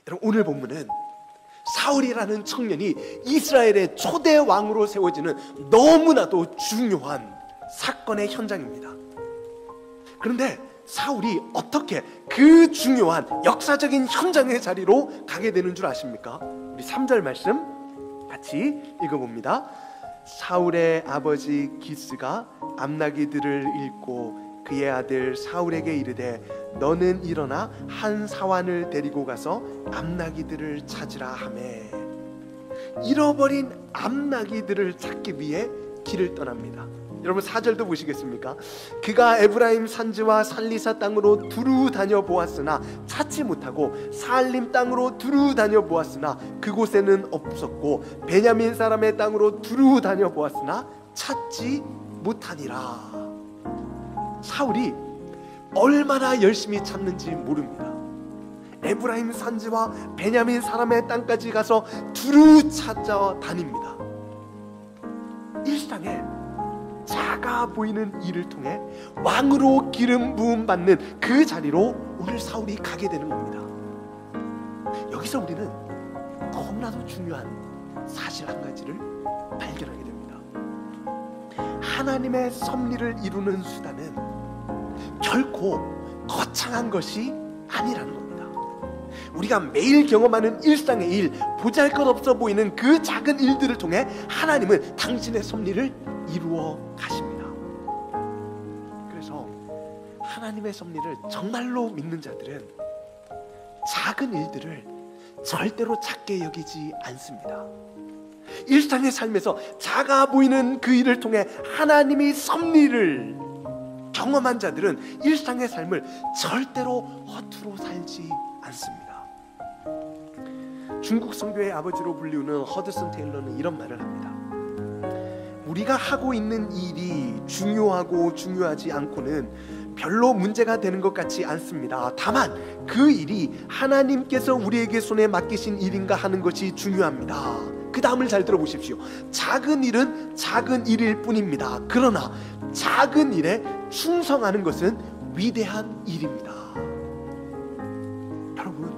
여러분, 오늘 본문은 사울이라는 청년이 이스라엘의 초대 왕으로 세워지는 너무나도 중요한 사건의 현장입니다. 그런데 사울이 어떻게 그 중요한 역사적인 현장의 자리로 가게 되는 줄 아십니까? 우리 3절 말씀 같이 읽어봅니다. 사울의 아버지 기스가 암나기들을 읽고 그의 아들 사울에게 이르되 너는 일어나 한 사환을 데리고 가서 암나기들을 찾으라 하매 잃어버린 암나기들을 찾기 위해 길을 떠납니다. 여러분 4절도 보시겠습니까? 그가 에브라임 산지와 살리사 땅으로 두루 다녀 보았으나 찾지 못하고 살림 땅으로 두루 다녀 보았으나 그곳에는 없었고 베냐민 사람의 땅으로 두루 다녀 보았으나 찾지 못하니라. 사울이 얼마나 열심히 찾는지 모릅니다. 에브라임 산지와 베냐민 사람의 땅까지 가서 두루 찾아다닙니다. 일상에 작아 보이는 일을 통해 왕으로 기름 부음 받는 그 자리로 오늘 사울이 가게 되는 겁니다. 여기서 우리는 너무나도 중요한 사실 한 가지를 발견하게 됩니다. 하나님의 섭리를 이루는 수단은 결코 거창한 것이 아니라는 겁니다. 우리가 매일 경험하는 일상의 일, 보잘것없어 보이는 그 작은 일들을 통해 하나님은 당신의 섭리를 이루어 가십니다. 그래서 하나님의 섭리를 정말로 믿는 자들은 작은 일들을 절대로 작게 여기지 않습니다. 일상의 삶에서 작아 보이는 그 일을 통해 하나님이 섭리를 경험한 자들은 일상의 삶을 절대로 허투루 살지 않습니다. 중국 선교의 아버지로 불리우는 허드슨 테일러는 이런 말을 합니다. 우리가 하고 있는 일이 중요하고 중요하지 않고는 별로 문제가 되는 것 같지 않습니다. 다만 그 일이 하나님께서 우리에게 손에 맡기신 일인가 하는 것이 중요합니다. 그 다음을 잘 들어보십시오. 작은 일은 작은 일일 뿐입니다. 그러나 작은 일에 충성하는 것은 위대한 일입니다. 여러분,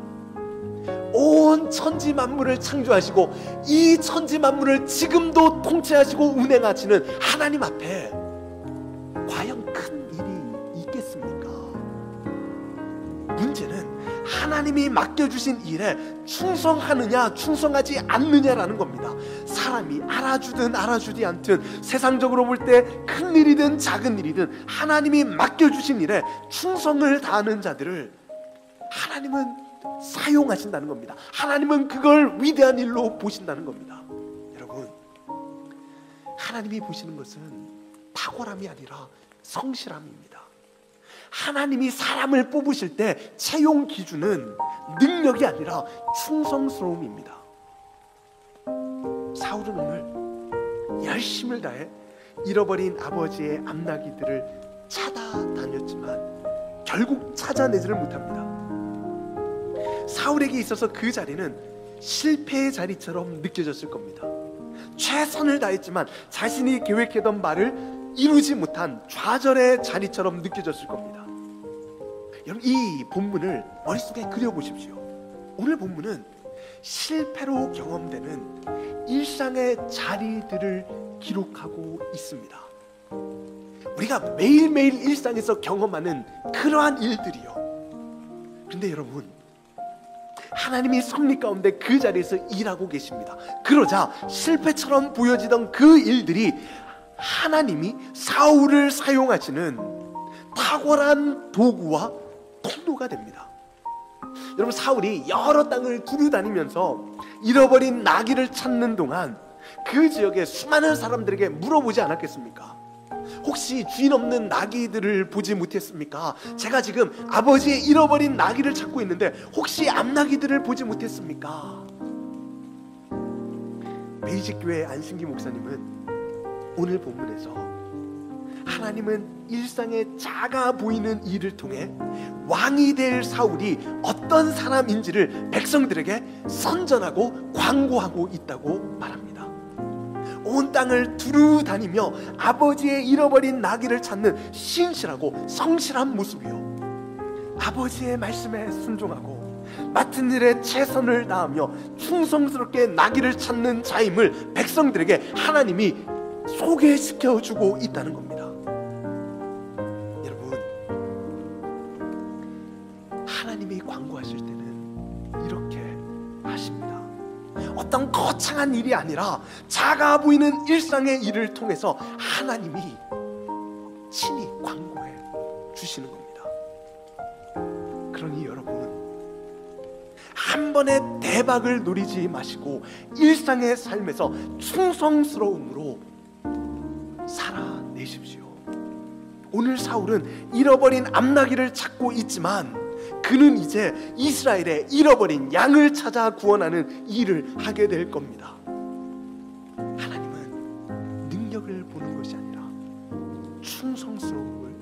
온 천지 만물을 창조하시고 이 천지 만물을 지금도 통치하시고 운행하시는 하나님 앞에 과연 큰 일이 있겠습니까? 문제는 하나님이 맡겨주신 일에 충성하느냐 충성하지 않느냐라는 겁니다. 사람이 알아주든 알아주지 않든 세상적으로 볼 때 큰 일이든 작은 일이든 하나님이 맡겨주신 일에 충성을 다하는 자들을 하나님은 사용하신다는 겁니다. 하나님은 그걸 위대한 일로 보신다는 겁니다. 여러분, 하나님이 보시는 것은 탁월함이 아니라 성실함입니다. 하나님이 사람을 뽑으실 때 채용 기준은 능력이 아니라 충성스러움입니다. 사울은 오늘 열심을 다해 잃어버린 아버지의 암나기들을 찾아다녔지만 결국 찾아내지를 못합니다. 사울에게 있어서 그 자리는 실패의 자리처럼 느껴졌을 겁니다. 최선을 다했지만 자신이 계획했던 바를 이루지 못한 좌절의 자리처럼 느껴졌을 겁니다. 여러분, 이 본문을 머릿속에 그려보십시오. 오늘 본문은 실패로 경험되는 일상의 자리들을 기록하고 있습니다. 우리가 매일매일 일상에서 경험하는 그러한 일들이요. 그런데 여러분, 하나님이 섭리 가운데 그 자리에서 일하고 계십니다. 그러자 실패처럼 보여지던 그 일들이 하나님이 사울을 사용하시는 탁월한 도구와 통로가 됩니다. 여러분, 사울이 여러 땅을 두루다니면서 잃어버린 나귀를 찾는 동안 그 지역의 수많은 사람들에게 물어보지 않았겠습니까? 혹시 주인 없는 나귀들을 보지 못했습니까? 제가 지금 아버지의 잃어버린 나귀를 찾고 있는데 혹시 암나귀들을 보지 못했습니까? 베이직교회 안신기 목사님은 오늘 본문에서 하나님은 일상에 작아 보이는 일을 통해 왕이 될 사울이 어떤 사람인지를 백성들에게 선전하고 광고하고 있다고 말합니다. 온 땅을 두루 다니며 아버지의 잃어버린 나귀를 찾는 신실하고 성실한 모습이요, 아버지의 말씀에 순종하고 맡은 일에 최선을 다하며 충성스럽게 나기를 찾는 자임을 백성들에게 하나님이 소개시켜주고 있다는 겁니다. 여러분, 하나님이 광고하실 때는 이렇게 하십니다. 어떤 거창한 일이 아니라 작아 보이는 일상의 일을 통해서 하나님이 친히 광고해 주시는 겁니다. 그러니 여러분, 한 번의 대박을 노리지 마시고 일상의 삶에서 충성스러움으로 살아내십시오. 오늘 사울은 잃어버린 암나귀를 찾고 있지만 그는 이제 이스라엘의 잃어버린 양을 찾아 구원하는 일을 하게 될 겁니다. 하나님은 능력을 보는 것이 아니라 충성스러움을